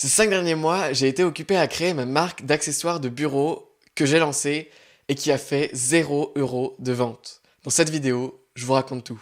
Ces 5 derniers mois, j'ai été occupé à créer ma marque d'accessoires de bureau que j'ai lancée et qui a fait 0 € de vente. Dans cette vidéo, je vous raconte tout.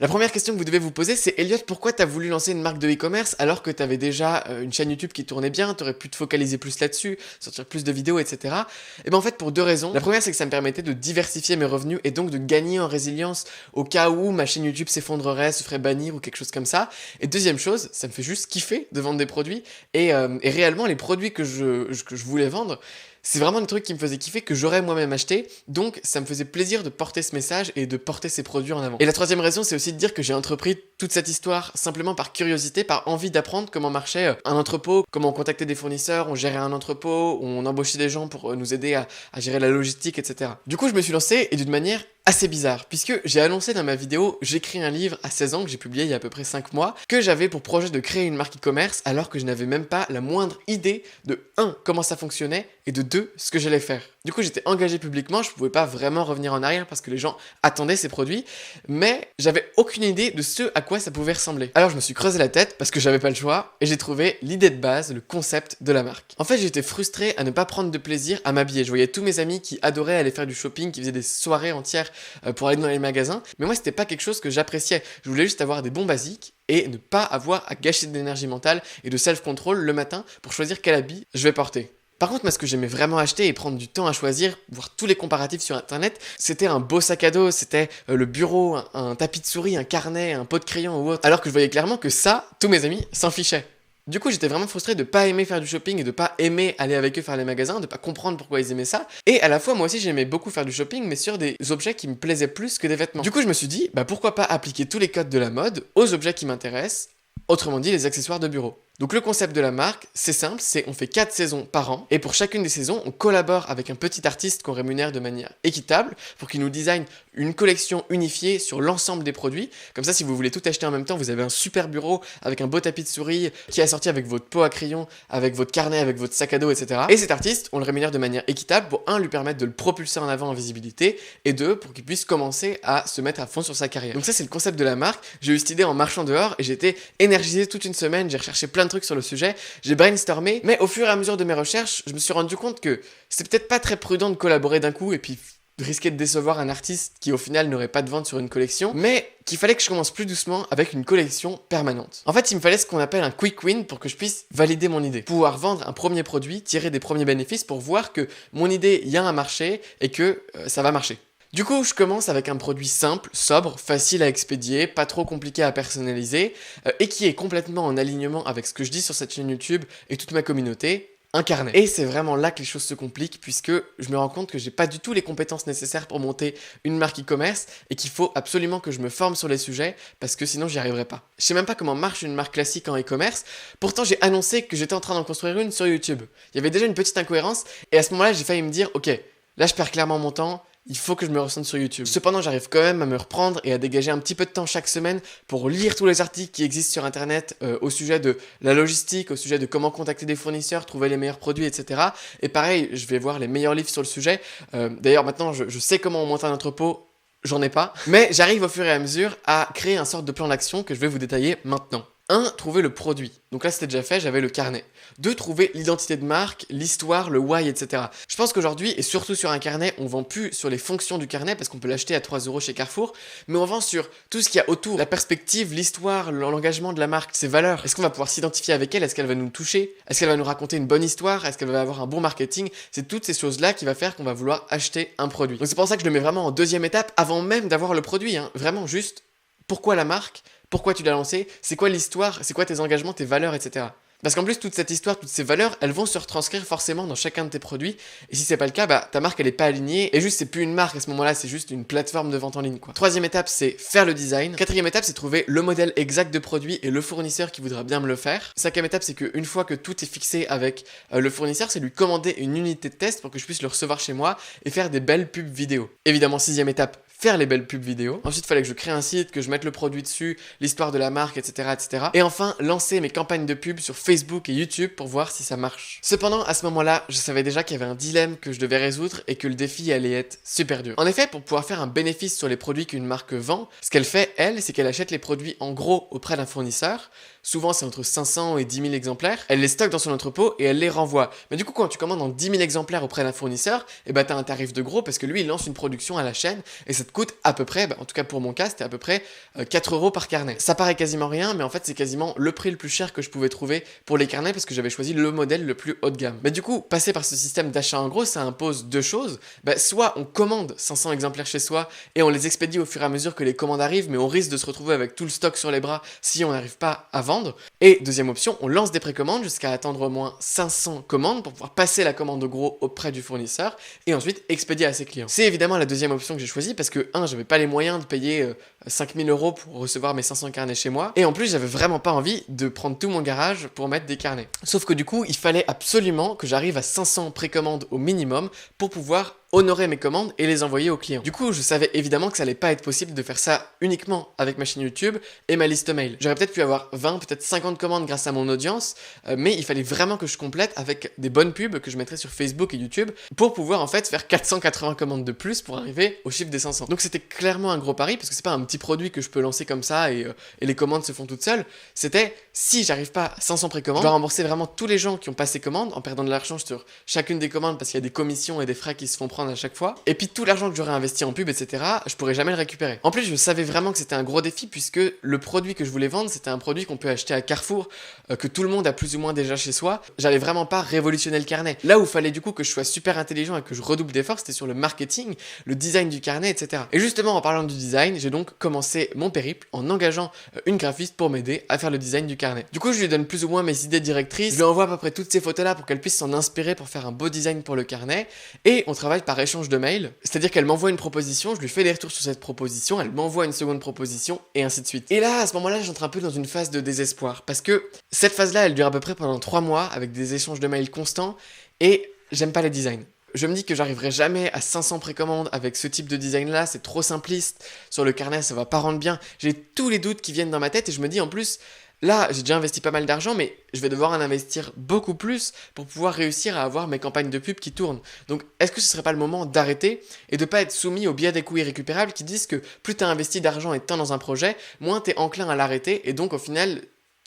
La première question que vous devez vous poser, c'est Elliot, pourquoi t'as voulu lancer une marque de e-commerce alors que t'avais déjà une chaîne YouTube qui tournait bien, t'aurais pu te focaliser plus là-dessus, sortir plus de vidéos, etc. Et ben en fait pour 2 raisons. La première, c'est que ça me permettait de diversifier mes revenus et donc de gagner en résilience au cas où ma chaîne YouTube s'effondrerait, se ferait bannir ou quelque chose comme ça. Et deuxième chose, ça me fait juste kiffer de vendre des produits et réellement les produits que je voulais vendre, c'est vraiment des trucs qui me faisaient kiffer, que j'aurais moi-même acheté, donc ça me faisait plaisir de porter ce message et de porter ces produits en avant. Et la troisième raison, c'est aussi de dire que j'ai entrepris toute cette histoire simplement par curiosité, par envie d'apprendre comment marchait un entrepôt, comment on contactait des fournisseurs, on gérait un entrepôt, on embauchait des gens pour nous aider à gérer la logistique, etc. Du coup, je me suis lancé et d'une manière assez bizarre, puisque j'ai annoncé dans ma vidéo J'écris un livre à 16 ans, que j'ai publié il y a à peu près 5 mois, que j'avais pour projet de créer une marque e-commerce alors que je n'avais même pas la moindre idée de 1. Comment ça fonctionnait et de 2. Ce que j'allais faire. Du coup, j'étais engagé publiquement, je pouvais pas vraiment revenir en arrière parce que les gens attendaient ces produits, mais j'avais aucune idée de ce à quoi ça pouvait ressembler. Alors je me suis creusé la tête parce que j'avais pas le choix et j'ai trouvé l'idée de base, le concept de la marque. En fait, j'étais frustré à ne pas prendre de plaisir à m'habiller. Je voyais tous mes amis qui adoraient aller faire du shopping, qui faisaient des soirées entières pour aller dans les magasins, mais moi c'était pas quelque chose que j'appréciais. Je voulais juste avoir des bons basiques et ne pas avoir à gâcher de l'énergie mentale et de self-control le matin pour choisir quel habit je vais porter. Par contre, moi, ce que j'aimais vraiment acheter et prendre du temps à choisir, voir tous les comparatifs sur internet, c'était un beau sac à dos, c'était le bureau, un tapis de souris, un carnet, un pot de crayon ou autre. Alors que je voyais clairement que ça, tous mes amis s'en fichaient. Du coup, j'étais vraiment frustré de pas aimer faire du shopping et de pas aimer aller avec eux faire les magasins, de pas comprendre pourquoi ils aimaient ça. Et à la fois, moi aussi, j'aimais beaucoup faire du shopping, mais sur des objets qui me plaisaient plus que des vêtements. Du coup, je me suis dit, pourquoi pas appliquer tous les codes de la mode aux objets qui m'intéressent, autrement dit, les accessoires de bureau. Donc le concept de la marque, c'est simple, c'est on fait 4 saisons par an, et pour chacune des saisons, on collabore avec un petit artiste qu'on rémunère de manière équitable, pour qu'il nous design une collection unifiée sur l'ensemble des produits. Comme ça, si vous voulez tout acheter en même temps, vous avez un super bureau avec un beau tapis de souris, qui est assorti avec votre pot à crayon, avec votre carnet, avec votre sac à dos, etc. Et cet artiste, on le rémunère de manière équitable pour 1, lui permettre de le propulser en avant en visibilité, et 2, pour qu'il puisse commencer à se mettre à fond sur sa carrière. Donc ça, c'est le concept de la marque. J'ai eu cette idée en marchant dehors, et j'étais énergisé toute une semaine, j'ai recherché plein de trucs sur le sujet, j'ai brainstormé, mais au fur et à mesure de mes recherches, je me suis rendu compte que c'est peut-être pas très prudent de collaborer d'un coup et puis risquer de décevoir un artiste qui au final n'aurait pas de vente sur une collection, mais qu'il fallait que je commence plus doucement avec une collection permanente. En fait, il me fallait ce qu'on appelle un quick win pour que je puisse valider mon idée. Pouvoir vendre un premier produit, tirer des premiers bénéfices pour voir que mon idée, il y a un marché et que ça va marcher. Du coup, je commence avec un produit simple, sobre, facile à expédier, pas trop compliqué à personnaliser, et qui est complètement en alignement avec ce que je dis sur cette chaîne YouTube et toute ma communauté, un carnet. Et c'est vraiment là que les choses se compliquent, puisque je me rends compte que j'ai pas du tout les compétences nécessaires pour monter une marque e-commerce, et qu'il faut absolument que je me forme sur les sujets, parce que sinon j'y arriverai pas. Je sais même pas comment marche une marque classique en e-commerce, pourtant j'ai annoncé que j'étais en train d'en construire une sur YouTube. Il y avait déjà une petite incohérence, et à ce moment-là j'ai failli me dire, ok, là je perds clairement mon temps, il faut que je me ressente sur YouTube. Cependant, j'arrive quand même à me reprendre et à dégager un petit peu de temps chaque semaine pour lire tous les articles qui existent sur internet au sujet de la logistique, au sujet de comment contacter des fournisseurs, trouver les meilleurs produits, etc. Et pareil, je vais voir les meilleurs livres sur le sujet. D'ailleurs, maintenant, je sais comment on monte un entrepôt, j'en ai pas. Mais j'arrive au fur et à mesure à créer un sorte de plan d'action que je vais vous détailler maintenant. 1. Trouver le produit. Donc là, c'était déjà fait, j'avais le carnet. 2. Trouver l'identité de marque, l'histoire, le why, etc. Je pense qu'aujourd'hui, et surtout sur un carnet, on vend plus sur les fonctions du carnet, parce qu'on peut l'acheter à 3 € chez Carrefour, mais on vend sur tout ce qu'il y a autour, la perspective, l'histoire, l'engagement de la marque, ses valeurs. Est-ce qu'on va pouvoir s'identifier avec elle? Est-ce qu'elle va nous toucher? Est-ce qu'elle va nous raconter une bonne histoire? Est-ce qu'elle va avoir un bon marketing? C'est toutes ces choses-là qui va faire qu'on va vouloir acheter un produit. Donc c'est pour ça que je le mets vraiment en deuxième étape, avant même d'avoir le produit, hein. Vraiment juste, pourquoi la marque? Pourquoi tu l'as lancé? C'est quoi l'histoire? C'est quoi tes engagements, tes valeurs, etc. Parce qu'en plus, toute cette histoire, toutes ces valeurs, elles vont se retranscrire forcément dans chacun de tes produits. Et si c'est pas le cas, ta marque, elle est pas alignée. Et juste, c'est plus une marque à ce moment-là, c'est juste une plateforme de vente en ligne, quoi. Troisième étape, c'est faire le design. Quatrième étape, c'est trouver le modèle exact de produit et le fournisseur qui voudra bien me le faire. Cinquième étape, c'est qu'une fois que tout est fixé avec le fournisseur, c'est lui commander une unité de test pour que je puisse le recevoir chez moi et faire des belles pubs vidéo. Évidemment, sixième étape, faire les belles pubs vidéo. Ensuite, il fallait que je crée un site, que je mette le produit dessus, l'histoire de la marque, etc., etc. Et enfin, lancer mes campagnes de pub sur Facebook et YouTube pour voir si ça marche. Cependant, à ce moment-là, je savais déjà qu'il y avait un dilemme que je devais résoudre et que le défi allait être super dur. En effet, pour pouvoir faire un bénéfice sur les produits qu'une marque vend, ce qu'elle fait, elle, c'est qu'elle achète les produits en gros auprès d'un fournisseur. Souvent, c'est entre 500 et 10 000 exemplaires. Elle les stocke dans son entrepôt et elle les renvoie. Mais du coup, quand tu commandes en 10 000 exemplaires auprès d'un fournisseur, t'as un tarif de gros parce que lui, il lance une production à la chaîne et ça te coûte à peu près, en tout cas pour mon cas, c'était à peu près 4 € par carnet. Ça paraît quasiment rien, mais en fait, c'est quasiment le prix le plus cher que je pouvais trouver pour les carnets parce que j'avais choisi le modèle le plus haut de gamme. Mais du coup, passer par ce système d'achat en gros, ça impose deux choses. Soit on commande 500 exemplaires chez soi et on les expédie au fur et à mesure que les commandes arrivent, mais on risque de se retrouver avec tout le stock sur les bras si on n'arrive pas à vendre. Et deuxième option, on lance des précommandes jusqu'à attendre au moins 500 commandes pour pouvoir passer la commande gros auprès du fournisseur et ensuite expédier à ses clients. C'est évidemment la deuxième option que j'ai choisie parce que j'avais pas les moyens de payer 5 000 € pour recevoir mes 500 carnets chez moi et en plus j'avais vraiment pas envie de prendre tout mon garage pour mettre des carnets. Sauf que du coup, il fallait absolument que j'arrive à 500 précommandes au minimum pour pouvoir honorer mes commandes et les envoyer aux clients. Du coup, je savais évidemment que ça allait pas être possible de faire ça uniquement avec ma chaîne YouTube et ma liste mail. J'aurais peut-être pu avoir 20, peut-être 50 commandes grâce à mon audience, mais il fallait vraiment que je complète avec des bonnes pubs que je mettrais sur Facebook et YouTube pour pouvoir en fait faire 480 commandes de plus pour arriver au chiffre des 500. Donc c'était clairement un gros pari parce que c'est pas un petit produit que je peux lancer comme ça et les commandes se font toutes seules. C'était si j'arrive pas à 500 précommandes, je dois rembourser vraiment tous les gens qui ont passé commande en perdant de l'argent sur chacune des commandes parce qu'il y a des commissions et des frais qui se font prendre à chaque fois. Et puis tout l'argent que j'aurais investi en pub, etc., je pourrais jamais le récupérer. En plus, je savais vraiment que c'était un gros défi puisque le produit que je voulais vendre, c'était un produit qu'on peut acheter à Carrefour, que tout le monde a plus ou moins déjà chez soi. J'allais vraiment pas révolutionner le carnet. Là où il fallait du coup que je sois super intelligent et que je redouble d'efforts, c'était sur le marketing, le design du carnet, etc. Et justement, en parlant du design, j'ai donc commencé mon périple en engageant une graphiste pour m'aider à faire le design du carnet. Du coup, je lui donne plus ou moins mes idées directrices, je lui envoie à peu près toutes ces photos-là pour qu'elle puisse s'en inspirer pour faire un beau design pour le carnet, et on travaille par échange de mails, c'est-à-dire qu'elle m'envoie une proposition, je lui fais des retours sur cette proposition, elle m'envoie une seconde proposition, et ainsi de suite. Et là, à ce moment-là, j'entre un peu dans une phase de désespoir, parce que cette phase-là, elle dure à peu près pendant 3 mois, avec des échanges de mails constants, et j'aime pas les designs. Je me dis que j'arriverai jamais à 500 précommandes avec ce type de design-là, c'est trop simpliste, sur le carnet ça va pas rendre bien, j'ai tous les doutes qui viennent dans ma tête, et je me dis en plus, là, j'ai déjà investi pas mal d'argent, mais je vais devoir en investir beaucoup plus pour pouvoir réussir à avoir mes campagnes de pub qui tournent. Donc, est-ce que ce serait pas le moment d'arrêter et de pas être soumis au biais des coûts irrécupérables qui disent que plus t'as investi d'argent et de temps dans un projet, moins t'es enclin à l'arrêter et donc au final,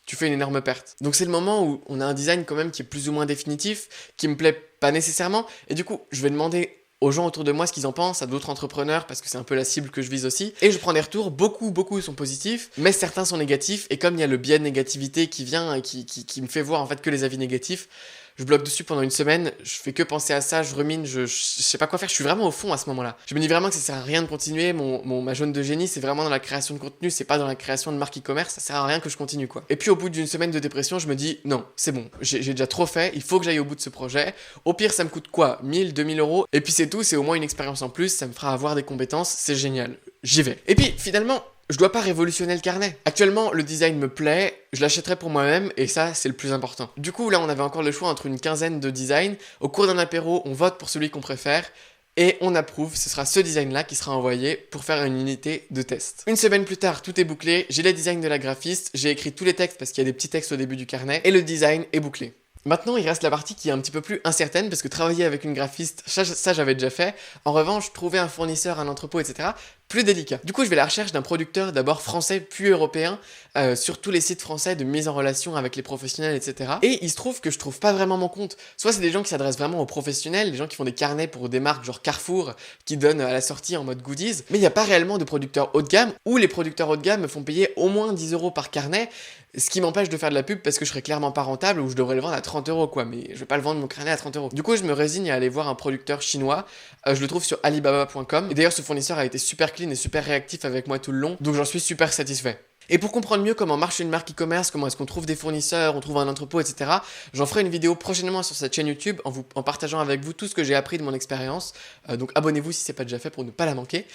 tu fais une énorme perte. Donc c'est le moment où on a un design quand même qui est plus ou moins définitif, qui me plaît pas nécessairement, et du coup, je vais demander aux gens autour de moi ce qu'ils en pensent, à d'autres entrepreneurs, parce que c'est un peu la cible que je vise aussi. Et je prends des retours, beaucoup sont positifs, mais certains sont négatifs, et comme il y a le biais de négativité qui vient, et qui me fait voir en fait que les avis négatifs, je bloque dessus pendant une semaine, je fais que penser à ça, je rumine, je sais pas quoi faire, je suis vraiment au fond à ce moment-là. Je me dis vraiment que ça sert à rien de continuer, ma zone de génie c'est vraiment dans la création de contenu, c'est pas dans la création de marque e-commerce, ça sert à rien que je continue quoi. Et puis au bout d'une semaine de dépression, je me dis non, c'est bon, j'ai déjà trop fait, il faut que j'aille au bout de ce projet. Au pire ça me coûte quoi, 1000, 2000 €, et puis c'est tout, c'est au moins une expérience en plus, ça me fera avoir des compétences, c'est génial, j'y vais. Et puis finalement, je dois pas révolutionner le carnet. Actuellement, le design me plaît, je l'achèterai pour moi-même et ça, c'est le plus important. Du coup, là, on avait encore le choix entre une quinzaine de designs. Au cours d'un apéro, on vote pour celui qu'on préfère et on approuve. Ce sera ce design-là qui sera envoyé pour faire une unité de test. Une semaine plus tard, tout est bouclé. J'ai les designs de la graphiste, j'ai écrit tous les textes parce qu'il y a des petits textes au début du carnet et le design est bouclé. Maintenant, il reste la partie qui est un petit peu plus incertaine parce que travailler avec une graphiste, ça j'avais déjà fait. En revanche, trouver un fournisseur, un entrepôt, etc., plus délicat. Du coup, je vais à la recherche d'un producteur d'abord français puis européen sur tous les sites français de mise en relation avec les professionnels, etc. Et il se trouve que je trouve pas vraiment mon compte. Soit c'est des gens qui s'adressent vraiment aux professionnels, des gens qui font des carnets pour des marques genre Carrefour qui donnent à la sortie en mode goodies, mais il n'y a pas réellement de producteurs haut de gamme où les producteurs haut de gamme me font payer au moins 10 € par carnet, ce qui m'empêche de faire de la pub parce que je serais clairement pas rentable ou je devrais le vendre à 30 € quoi, mais je vais pas le vendre mon carnet à 30 €. Du coup, je me résigne à aller voir un producteur chinois, je le trouve sur alibaba.com, et d'ailleurs ce fournisseur a été super clean et super réactif avec moi tout le long, donc j'en suis super satisfait. Et pour comprendre mieux comment marche une marque e-commerce, comment est-ce qu'on trouve des fournisseurs, on trouve un entrepôt, etc., j'en ferai une vidéo prochainement sur cette chaîne YouTube en partageant avec vous tout ce que j'ai appris de mon expérience. Donc abonnez-vous si ce n'est pas déjà fait pour ne pas la manquer.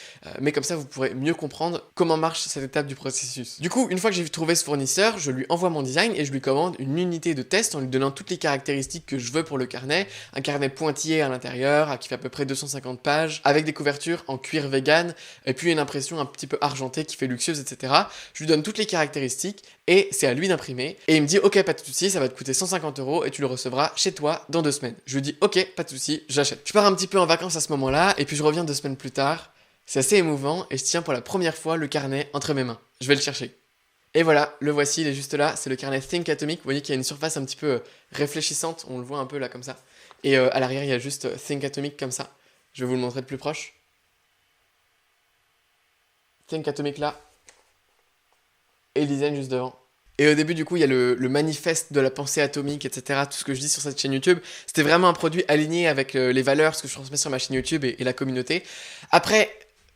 Mais comme ça, vous pourrez mieux comprendre comment marche cette étape du processus. Du coup, une fois que j'ai trouvé ce fournisseur, je lui envoie mon design et je lui commande une unité de test en lui donnant toutes les caractéristiques que je veux pour le carnet. Un carnet pointillé à l'intérieur, qui fait à peu près 250 pages, avec des couvertures en cuir vegan, et puis une impression un petit peu argentée qui fait luxueuse, etc. Je lui donne toutes les caractéristiques et c'est à lui d'imprimer. Et il me dit ok, pas de souci, ça va te coûter 150 € et tu le recevras chez toi dans 2 semaines. Je lui dis ok, pas de souci, j'achète. Je pars un petit peu en vacances à ce moment-là et puis je reviens 2 semaines plus tard. C'est assez émouvant et je tiens pour la première fois le carnet entre mes mains. Je vais le chercher. Et voilà, le voici, il est juste là, c'est le carnet Think Atomic. Vous voyez qu'il y a une surface un petit peu réfléchissante, on le voit un peu là comme ça. Et à l'arrière, il y a juste Think Atomic comme ça. Je vais vous le montrer de plus proche. Think Atomic là. Et le design juste devant. Et au début, du coup, il y a le manifeste de la pensée atomique, etc. Tout ce que je dis sur cette chaîne YouTube. C'était vraiment un produit aligné avec les valeurs, ce que je transmets sur ma chaîne YouTube et la communauté. Après,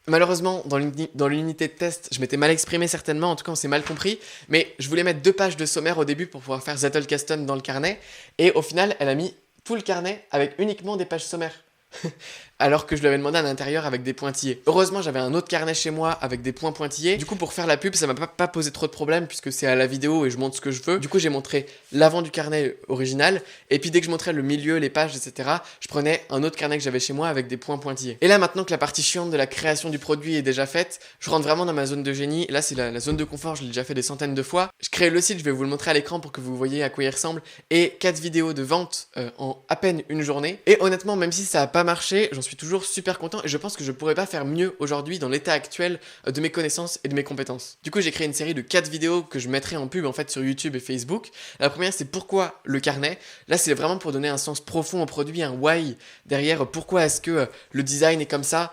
malheureusement, dans l'unité de test, je m'étais mal exprimé certainement, en tout cas on s'est mal compris, mais je voulais mettre 2 pages de sommaire au début pour pouvoir faire Zettelkasten dans le carnet, et au final, elle a mis tout le carnet avec uniquement des pages sommaires. Alors que je lui avais demandé un intérieur avec des pointillés. Heureusement, j'avais un autre carnet chez moi avec des points pointillés. Du coup, pour faire la pub, ça m'a pas posé trop de problèmes puisque c'est à la vidéo et je montre ce que je veux. Du coup, j'ai montré l'avant du carnet original et puis dès que je montrais le milieu, les pages, etc., je prenais un autre carnet que j'avais chez moi avec des points pointillés. Et là, maintenant que la partie chiante de la création du produit est déjà faite, je rentre vraiment dans ma zone de génie. Là, c'est la zone de confort, je l'ai déjà fait des centaines de fois. Je crée le site, je vais vous le montrer à l'écran pour que vous voyez à quoi il ressemble. Et 4 vidéos de vente en à peine une journée. Et honnêtement, même si ça n'a pas marché, j'en suis toujours super content et je pense que je pourrais pas faire mieux aujourd'hui dans l'état actuel de mes connaissances et de mes compétences. Du coup, j'ai créé une série de 4 vidéos que je mettrai en pub en fait sur YouTube et Facebook. La première, c'est pourquoi le carnet. Là, c'est vraiment pour donner un sens profond au produit, un why derrière. Pourquoi est-ce que le design est comme ça,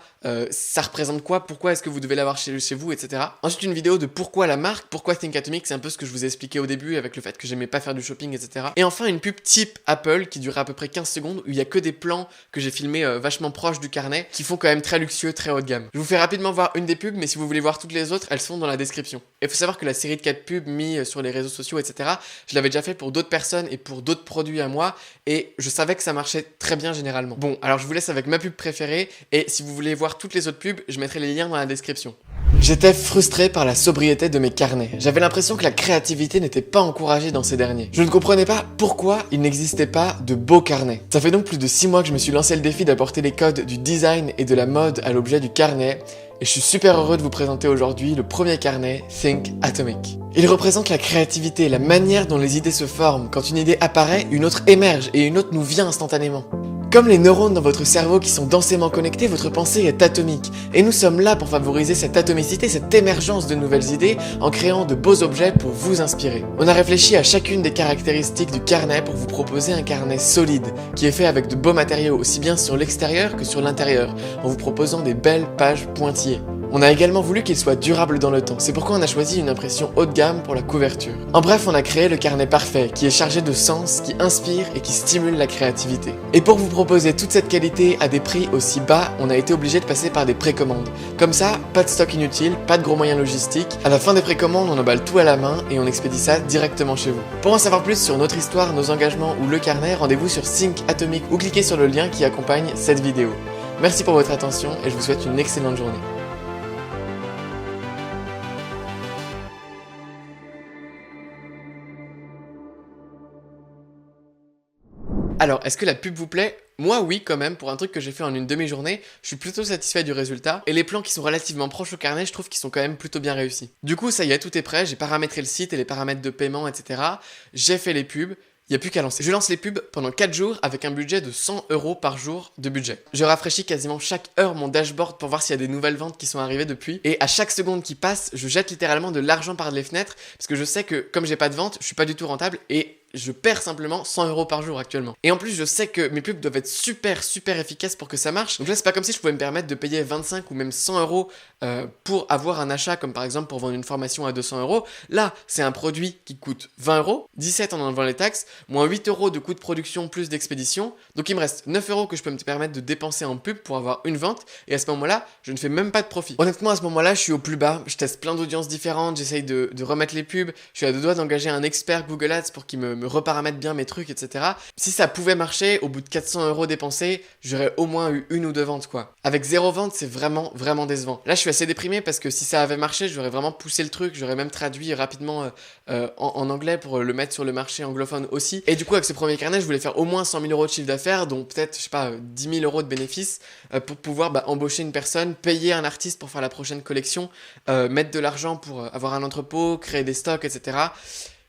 ça représente quoi, pourquoi est-ce que vous devez l'avoir chez vous, etc. Ensuite, une vidéo de pourquoi la marque, pourquoi Think Atomic, c'est un peu ce que je vous ai expliqué au début avec le fait que j'aimais pas faire du shopping, etc. Et enfin, une pub type Apple qui durait à peu près 15 secondes où il y a que des plans que j'ai filmés vachement proches du carnet qui font quand même très luxueux, très haut de gamme. Je vous fais rapidement voir une des pubs, mais si vous voulez voir toutes les autres, elles sont dans la description. Et il faut savoir que la série de 4 pubs mis sur les réseaux sociaux, etc., je l'avais déjà fait pour d'autres personnes et pour d'autres produits à moi, et je savais que ça marchait très bien généralement. Bon, alors je vous laisse avec ma pub préférée, et si vous voulez voir toutes les autres pubs, je mettrai les liens dans la description. J'étais frustré par la sobriété de mes carnets. J'avais l'impression que la créativité n'était pas encouragée dans ces derniers. Je ne comprenais pas pourquoi il n'existait pas de beaux carnets. Ça fait donc plus de 6 mois que je me suis lancé le défi d'apporter les codes du design et de la mode à l'objet du carnet, et je suis super heureux de vous présenter aujourd'hui le premier carnet Think Atomic. Il représente la créativité, la manière dont les idées se forment. Quand une idée apparaît, une autre émerge et une autre nous vient instantanément. Comme les neurones dans votre cerveau qui sont densément connectés, votre pensée est atomique. Et nous sommes là pour favoriser cette atomicité, cette émergence de nouvelles idées en créant de beaux objets pour vous inspirer. On a réfléchi à chacune des caractéristiques du carnet pour vous proposer un carnet solide, qui est fait avec de beaux matériaux, aussi bien sur l'extérieur que sur l'intérieur, en vous proposant des belles pages pointillées. On a également voulu qu'il soit durable dans le temps, c'est pourquoi on a choisi une impression haut de gamme pour la couverture. En bref, on a créé le carnet parfait, qui est chargé de sens, qui inspire et qui stimule la créativité. Et pour vous proposer toute cette qualité à des prix aussi bas, on a été obligé de passer par des précommandes. Comme ça, pas de stock inutile, pas de gros moyens logistiques. À la fin des précommandes, on emballe tout à la main et on expédie ça directement chez vous. Pour en savoir plus sur notre histoire, nos engagements ou le carnet, rendez-vous sur Think Atomic ou cliquez sur le lien qui accompagne cette vidéo. Merci pour votre attention et je vous souhaite une excellente journée. Alors, est-ce que la pub vous plaît? Moi, oui, quand même, pour un truc que j'ai fait en une demi-journée, je suis plutôt satisfait du résultat. Et les plans qui sont relativement proches au carnet, je trouve qu'ils sont quand même plutôt bien réussis. Du coup, ça y est, tout est prêt, j'ai paramétré le site et les paramètres de paiement, etc. J'ai fait les pubs. Il n'y a plus qu'à lancer. Je lance les pubs pendant 4 jours avec un budget de 100 € par jour de budget. Je rafraîchis quasiment chaque heure mon dashboard pour voir s'il y a des nouvelles ventes qui sont arrivées depuis. Et à chaque seconde qui passe, je jette littéralement de l'argent par les fenêtres parce que je sais que comme j'ai pas de vente, je suis pas du tout rentable et je perds simplement 100 € par jour actuellement. Et en plus, je sais que mes pubs doivent être super efficaces pour que ça marche. Donc là, c'est pas comme si je pouvais me permettre de payer 25 ou même 100 € pour avoir un achat, comme par exemple pour vendre une formation à 200 €. Là, c'est un produit qui coûte 20 €, 17 en enlevant les taxes, moins 8 € de coût de production plus d'expédition. Donc il me reste 9 € que je peux me permettre de dépenser en pub pour avoir une vente. Et à ce moment-là, je ne fais même pas de profit. Honnêtement, à ce moment-là, je suis au plus bas. Je teste plein d'audiences différentes, j'essaye de remettre les pubs. Je suis à deux doigts d'engager un expert Google Ads pour qu'il me reparamètre bien mes trucs, etc. Si ça pouvait marcher, au bout de 400 € dépensés, j'aurais au moins eu une ou deux ventes, quoi. Avec zéro vente, c'est vraiment décevant. Là, je suis assez déprimé parce que si ça avait marché, j'aurais vraiment poussé le truc, j'aurais même traduit rapidement en anglais pour le mettre sur le marché anglophone aussi. Et du coup, avec ce premier carnet, je voulais faire au moins 100 000 € de chiffre d'affaires, dont peut-être, je sais pas, 10 000 € de bénéfices pour pouvoir embaucher une personne, payer un artiste pour faire la prochaine collection, mettre de l'argent pour avoir un entrepôt, créer des stocks, etc.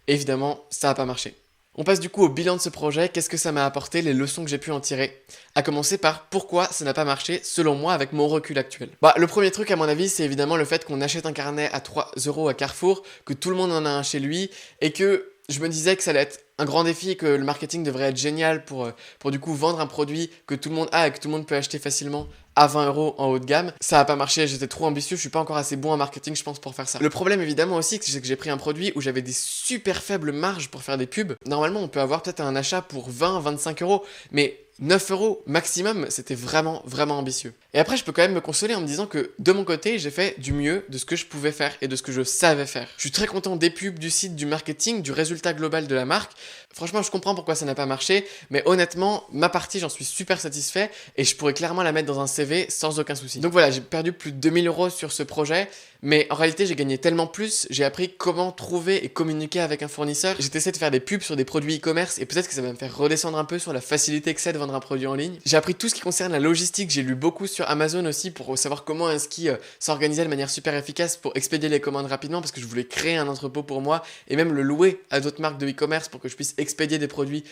Évidemment, ça n'a pas marché. On passe du coup au bilan de ce projet, qu'est-ce que ça m'a apporté, les leçons que j'ai pu en tirer. À commencer par pourquoi ça n'a pas marché selon moi avec mon recul actuel. Le premier truc à mon avis, c'est évidemment le fait qu'on achète un carnet à 3 € à Carrefour, que tout le monde en a un chez lui, et que je me disais que ça allait être un grand défi et que le marketing devrait être génial pour du coup vendre un produit que tout le monde a et que tout le monde peut acheter facilement à 20 € en haut de gamme. Ça a pas marché, j'étais trop ambitieux, je suis pas encore assez bon en marketing je pense pour faire ça. Le problème évidemment aussi, c'est que j'ai pris un produit où j'avais des super faibles marges pour faire des pubs. Normalement on peut avoir peut-être un achat pour 20-25 €, mais 9 € maximum, c'était vraiment ambitieux. Et après, je peux quand même me consoler en me disant que de mon côté, j'ai fait du mieux de ce que je pouvais faire et de ce que je savais faire. Je suis très content des pubs, du site, du marketing, du résultat global de la marque. Franchement, je comprends pourquoi ça n'a pas marché, mais honnêtement, ma partie, j'en suis super satisfait et je pourrais clairement la mettre dans un CV sans aucun souci. Donc voilà, j'ai perdu plus de 2000 € sur ce projet, mais en réalité, j'ai gagné tellement plus, j'ai appris comment trouver et communiquer avec un fournisseur. J'ai essayé de faire des pubs sur des produits e-commerce et peut-être que ça va me faire redescendre un peu sur la facilité que c'est de vendre un produit en ligne. J'ai appris tout ce qui concerne la logistique, j'ai lu beaucoup sur Amazon aussi pour savoir comment est-ce qu'ils s'organisaient de manière super efficace pour expédier les commandes rapidement parce que je voulais créer un entrepôt pour moi et même le louer à d'autres marques de e-commerce pour que je puisse expédier des produits,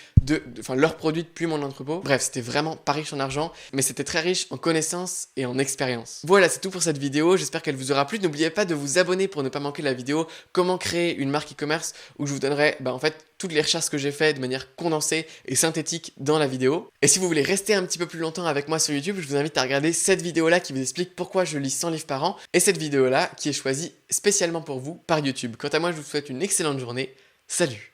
leurs produits depuis mon entrepôt. Bref, c'était vraiment pas riche en argent, mais c'était très riche en connaissances et en expérience. Voilà, c'est tout pour cette vidéo, j'espère qu'elle vous aura plu. N'oubliez pas de vous abonner pour ne pas manquer la vidéo comment créer une marque e-commerce où je vous donnerai en fait toutes les recherches que j'ai fait de manière condensée et synthétique dans la vidéo. Et si vous voulez rester un petit peu plus longtemps avec moi sur YouTube, je vous invite à regarder cette vidéo là qui vous explique pourquoi je lis 100 livres par an et cette vidéo là qui est choisie spécialement pour vous par YouTube. Quant à moi, je vous souhaite une excellente journée. Salut!